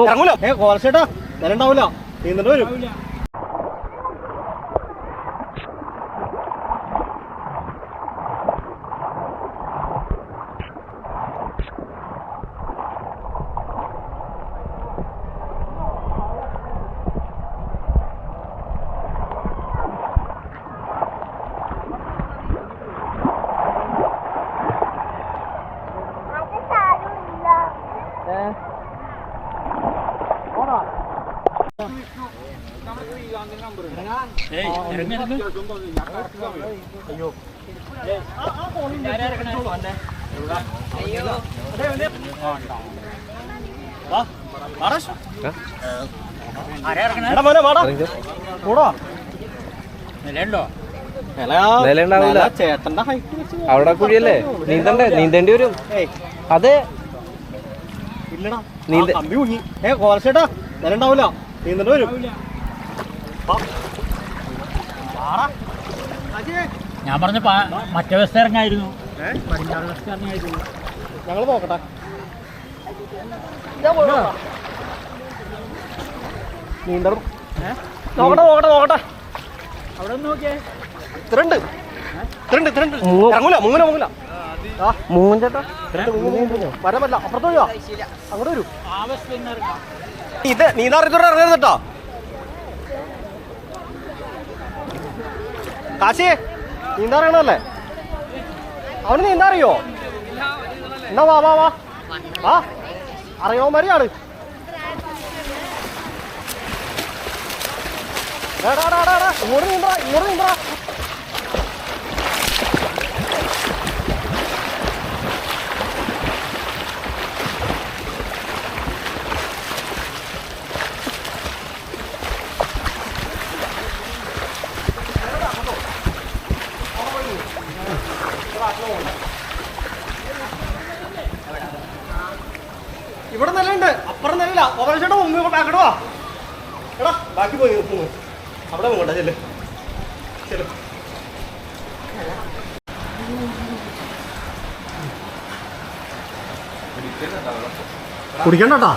ഇറങ്ങൂല കോലച്ചേട്ടാ നില ഉണ്ടാവൂല നീന്തണ്ട വരും. ചേട്ടന്റെ അവിടെ കുഴിയല്ലേ നീന്തേണ്ടി വരും. അതെ ഇല്ലടാ കമ്പി കുഞ്ഞി കോലച്ചേട്ടാ നില ഉണ്ടാവൂല നീന്തണ്ട വരും. ഞാൻ പറഞ്ഞ മറ്റേ വ്യവസ്ഥ ഇറങ്ങായിരുന്നു, പടിഞ്ഞാറ് വ്യവസ്ഥ ഇറങ്ങായിരുന്നു. ഞങ്ങൾ നോക്കട്ടെ നീന്തണം. നോക്കട്ടെ അവിടെ ഒന്ന് നോക്കിയേ. ഇറങ്ങൂല മൂങ്ങൂല മൂഞ്ചേട്ടാ വരമല്ല അപ്പുറത്ത് വരിക അങ്ങോട്ട് വരൂ. ആ വ്യവസ്ഥ ഇറങ്ങാം. ഇത് നീന്താറിയത്തോടെ ഇറങ്ങരുതട്ടോ. കാശിയെ നീന്താറിയണല്ലേ? അവന് നീന്താറിയോ? എന്നാ വാ അറിയാവുമാരിയാണ്. ഇങ്ങോട്ട് നീന്തറ. ഇവിടെ നിലയുണ്ട്, അപ്പുറം നിലയില്ല. ഓപ്പറേഷന്റെ മുമ്പ് ബാക്കടവാ. എടാ ബാക്കി പോയി അവിടെ പോകട്ടെ. ചെല്ല് കുടിക്കണ്ടാ.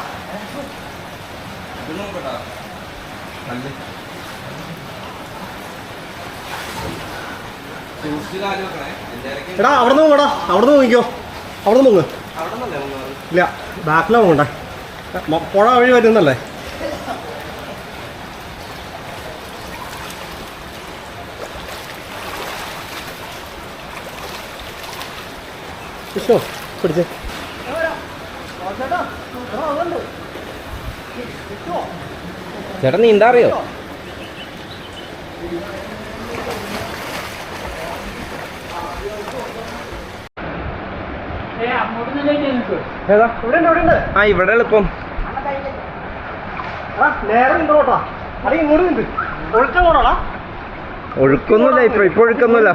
എടാ അവിടെ നിന്ന് പോടാ, അവിടെ നിന്ന് നോക്കിക്കോ. അവിടെ നിന്ന് മുങ്ങ്. ഇല്ല ബാക്കിലാ പോകണ്ടേ, പുഴ വഴി വരുന്നല്ലേ. വിഷ്ണു പിടിച്ചേ. ചേട്ടാ നീന്താറിയോ? ഏതാ ഇവിടെ എളുപ്പം. നേരെ നിന്നോട്ടാ, അല്ലെങ്കിൽ ഇങ്ങോട്ട് നിന്ന് ഒഴിച്ച പോണോടാ. ഒഴുക്കൊന്നുമില്ല, ഇപ്പൊ ഒഴുക്കൊന്നുമില്ല.